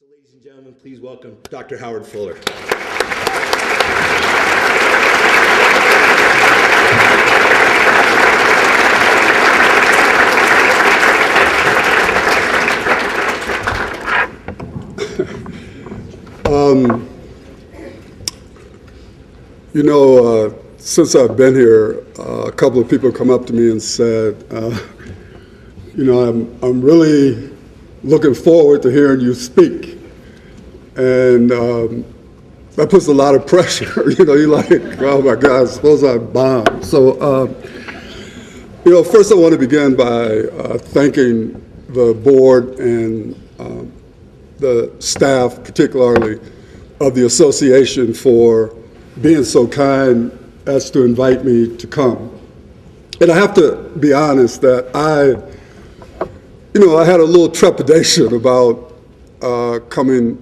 So ladies and gentlemen, please welcome Dr. Howard Fuller. Since I've been here, a couple of people come up to me and said, I'm really looking forward to hearing you speak. And that puts a lot of pressure. You're like, oh my God, suppose I bomb. So, first I want to begin by thanking the board and the staff, particularly of the association, for being so kind as to invite me to come. And I have to be honest that I had a little trepidation about coming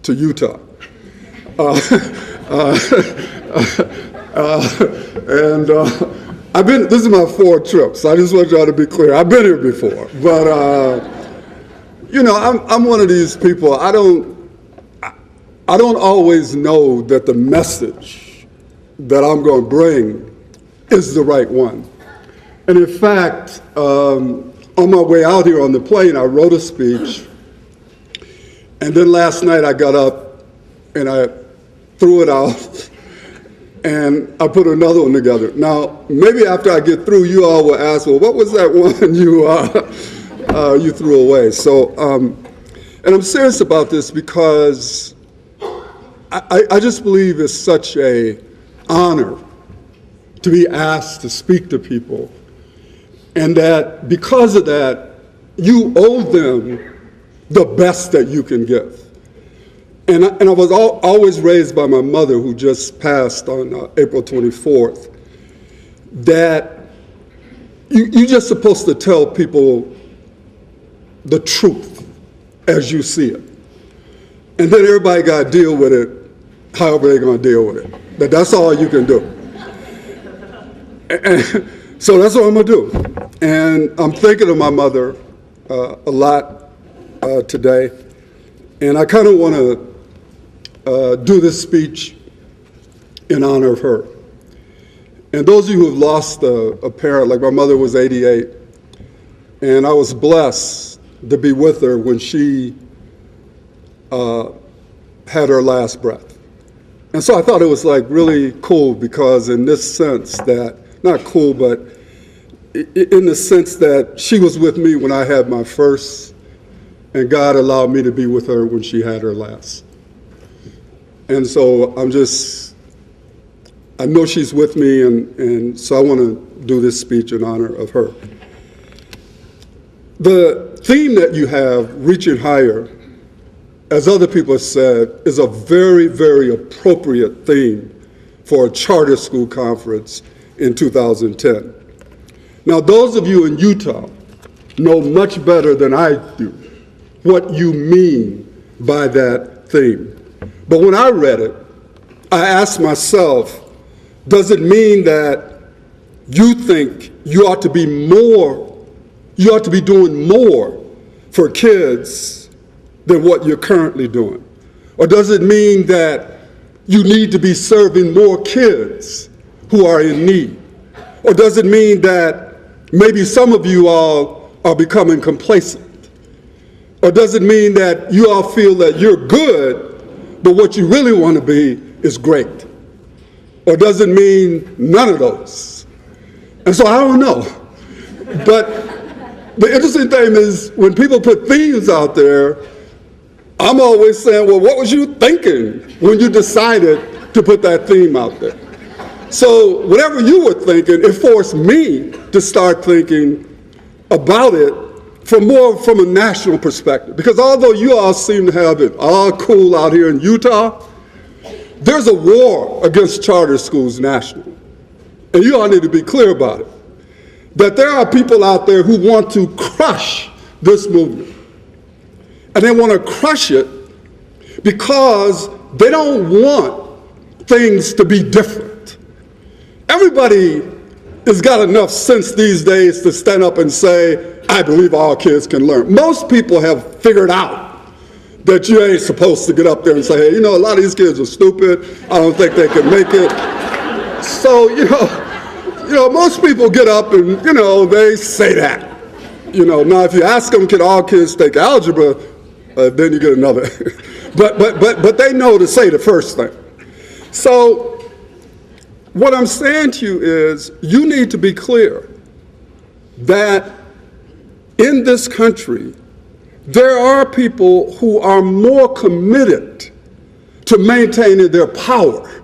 to Utah. This is my fourth trip, so I just want y'all to be clear. I've been here before, but I'm one of these people, I don't always know that the message that I'm going to bring is the right one. And in fact, on my way out here on the plane, I wrote a speech, and then last night I got up and I threw it out, and I put another one together. Now, maybe after I get through, you all will ask, well, what was that one you threw away? So, and I'm serious about this because I just believe it's such an honor to be asked to speak to people, and that because of that, you owe them the best that you can give. And I was always raised by my mother, who just passed on April 24th, that you're just supposed to tell people the truth as you see it. And then everybody got to deal with it however they're going to deal with it. That's all you can do. And so that's what I'm going to do. And I'm thinking of my mother a lot today. And I kind of want to do this speech in honor of her. And those of you who have lost a parent, like my mother was 88, and I was blessed to be with her when she had her last breath. And so I thought it was like really cool, because in this sense that, not cool, but in the sense that she was with me when I had my first, and God allowed me to be with her when she had her last. And so I know she's with me, and so I want to do this speech in honor of her. The theme that you have, Reaching Higher, as other people have said, is a very, very appropriate theme for a charter school conference in 2010. Now, those of you in Utah know much better than I do what you mean by that theme. But when I read it, I asked myself, does it mean that you think you ought to be doing more for kids than what you're currently doing? Or does it mean that you need to be serving more kids who are in need? Or does it mean that maybe some of you all are becoming complacent? Or does it mean that you all feel that you're good, but what you really want to be is great? Or does it mean none of those? And so I don't know. But the interesting thing is, when people put themes out there, I'm always saying, well, what was you thinking when you decided to put that theme out there? So whatever you were thinking, it forced me to start thinking about it from a national perspective. Because although you all seem to have it all cool out here in Utah, there's a war against charter schools nationally. And you all need to be clear about it. That there are people out there who want to crush this movement. And they want to crush it because they don't want things to be different. Everybody has got enough sense these days to stand up and say, I believe all kids can learn. Most people have figured out that you ain't supposed to get up there and say, hey, a lot of these kids are stupid. I don't think they can make it. So, most people get up and, they say that. Now if you ask them, can all kids take algebra, then you get another. but they know to say the first thing. So what I'm saying to you is you need to be clear that in this country, there are people who are more committed to maintaining their power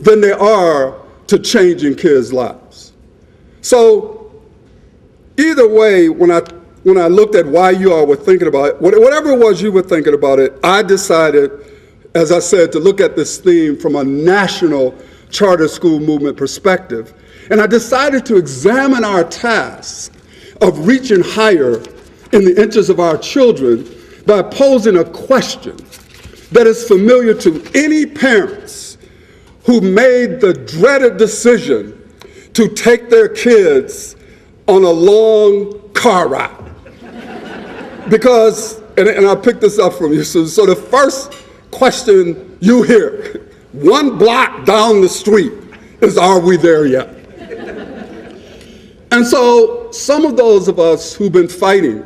than they are to changing kids' lives. So either way, when I looked at why you all were thinking about it, whatever it was you were thinking about it, I decided, as I said, to look at this theme from a national charter school movement perspective. And I decided to examine our task of reaching higher in the interests of our children by posing a question that is familiar to any parents who made the dreaded decision to take their kids on a long car ride. Because, and I picked this up from you, so the first question you hear, one block down the street, is, are we there yet? And so some of those of us who've been fighting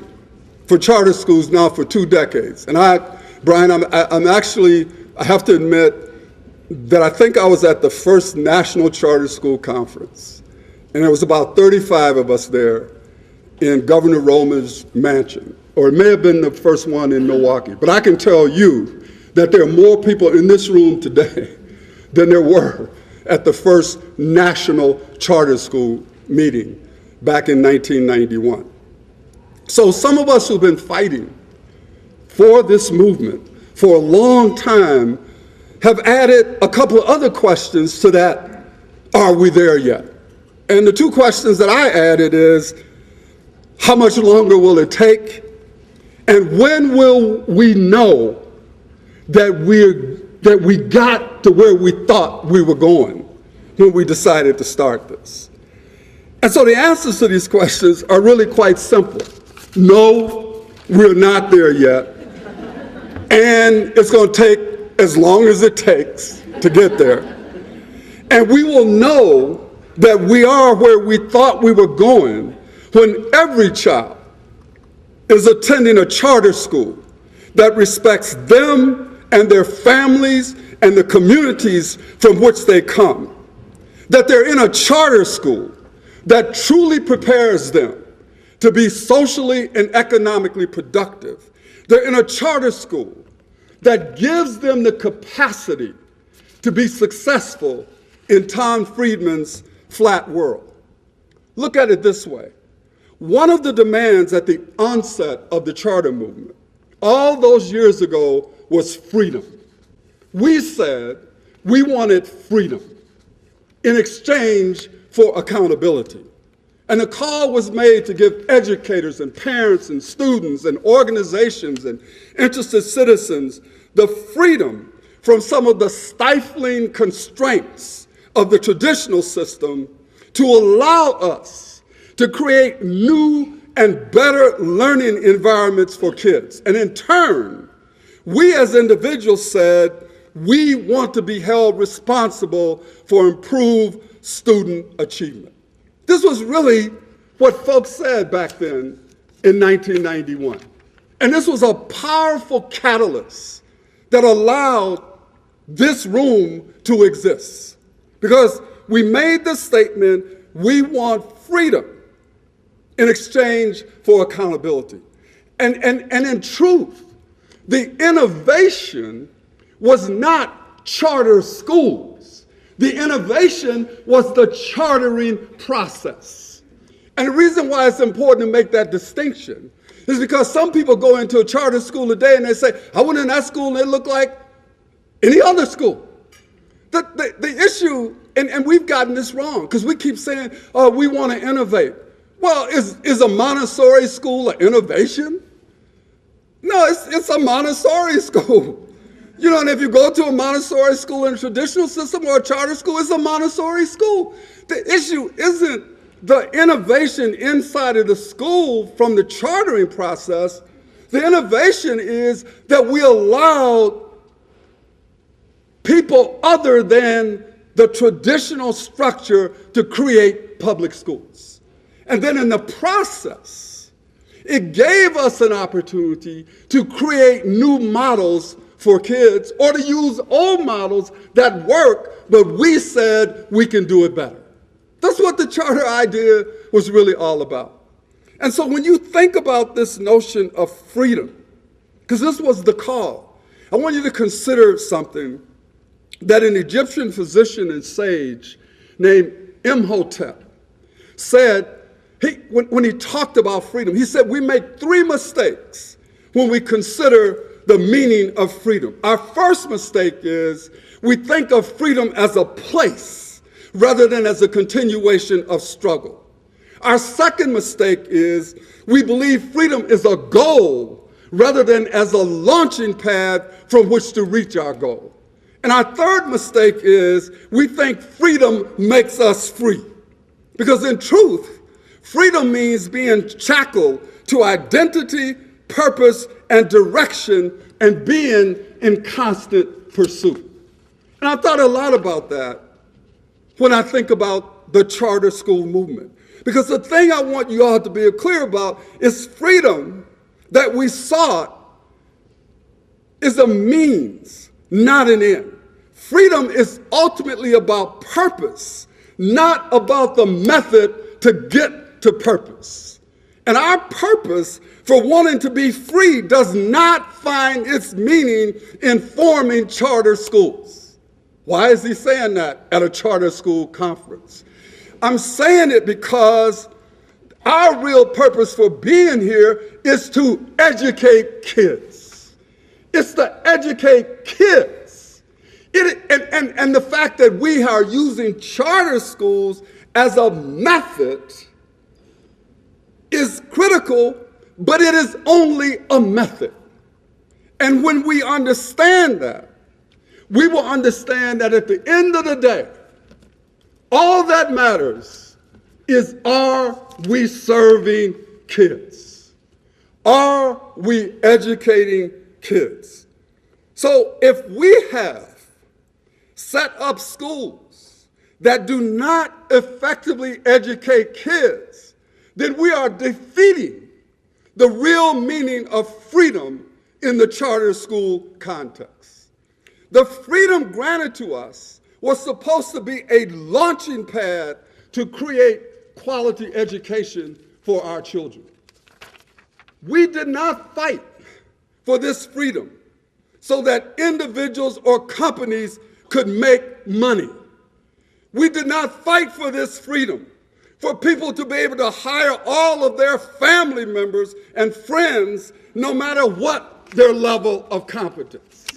for charter schools now for 2 decades, and Brian, I'm actually, I have to admit that I think I was at the first National Charter School Conference, and there was about 35 of us there in Governor Romer's mansion, or it may have been the first one in Milwaukee. But I can tell you that there are more people in this room today than there were at the first National Charter School meeting back in 1991. So some of us who've been fighting for this movement for a long time have added a couple of other questions to that, are we there yet? And the 2 questions that I added is, how much longer will it take? And when will we know that we got to where we thought we were going when we decided to start this? And so the answers to these questions are really quite simple. No, we're not there yet. And it's going to take as long as it takes to get there. And we will know that we are where we thought we were going when every child is attending a charter school that respects them and their families and the communities from which they come. That they're in a charter school that truly prepares them to be socially and economically productive. They're in a charter school that gives them the capacity to be successful in Tom Friedman's flat world. Look at it this way. One of the demands at the onset of the charter movement, all those years ago, was freedom. We said we wanted freedom in exchange for accountability. And the call was made to give educators and parents and students and organizations and interested citizens the freedom from some of the stifling constraints of the traditional system to allow us to create new and better learning environments for kids. And in turn, we as individuals said, we want to be held responsible for improved student achievement. This was really what folks said back then in 1991. And this was a powerful catalyst that allowed this room to exist. Because we made the statement, we want freedom in exchange for accountability. And in truth, the innovation was not charter schools. The innovation was the chartering process. And the reason why it's important to make that distinction is because some people go into a charter school today and they say, I went in that school and it looked like any other school. The issue, and we've gotten this wrong, because we keep saying, oh, we want to innovate. Well, is a Montessori school an innovation? No, it's a Montessori school. You know, and if you go to a Montessori school in a traditional system or a charter school, it's a Montessori school. The issue isn't the innovation inside of the school from the chartering process. The innovation is that we allowed people other than the traditional structure to create public schools. And then in the process, it gave us an opportunity to create new models for kids or to use old models that work, but we said we can do it better. That's what the charter idea was really all about. And so when you think about this notion of freedom, because this was the call, I want you to consider something that an Egyptian physician and sage named Imhotep said. When he talked about freedom, he said we make three mistakes when we consider the meaning of freedom. Our first mistake is we think of freedom as a place rather than as a continuation of struggle. Our second mistake is we believe freedom is a goal rather than as a launching pad from which to reach our goal. And our third mistake is we think freedom makes us free. Because in truth, freedom means being shackled to identity, purpose, and direction, and being in constant pursuit. And I thought a lot about that when I think about the charter school movement. Because the thing I want you all to be clear about is freedom that we sought is a means, not an end. Freedom is ultimately about purpose, not about the method to get to purpose. And our purpose for wanting to be free does not find its meaning in forming charter schools. Why is he saying that at a charter school conference? I'm saying it because our real purpose for being here is to educate kids. It's to educate kids. And the fact that we are using charter schools as a method is critical, but it is only a method. And when we understand that, we will understand that at the end of the day, all that matters is, are we serving kids? Are we educating kids? So if we have set up schools that do not effectively educate kids, then we are defeating the real meaning of freedom in the charter school context. The freedom granted to us was supposed to be a launching pad to create quality education for our children. We did not fight for this freedom so that individuals or companies could make money. We did not fight for this freedom for people to be able to hire all of their family members and friends no matter what their level of competence.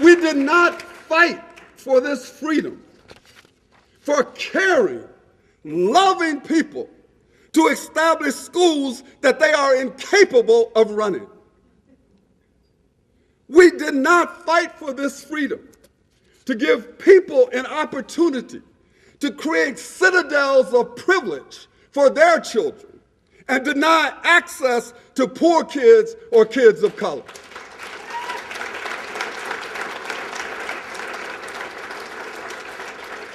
We did not fight for this freedom for caring, loving people to establish schools that they are incapable of running. We did not fight for this freedom to give people an opportunity to create citadels of privilege for their children and deny access to poor kids or kids of color.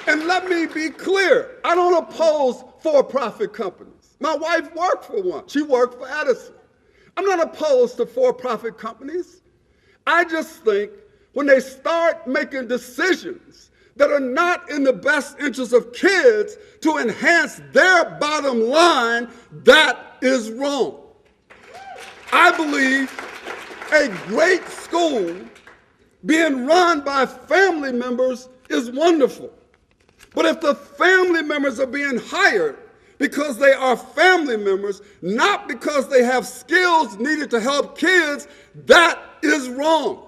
And let me be clear, I don't oppose for-profit companies. My wife worked for one. She worked for Edison. I'm not opposed to for-profit companies. I just think when they start making decisions that are not in the best interest of kids to enhance their bottom line, that is wrong. I believe a great school being run by family members is wonderful. But if the family members are being hired because they are family members, not because they have skills needed to help kids, that is wrong.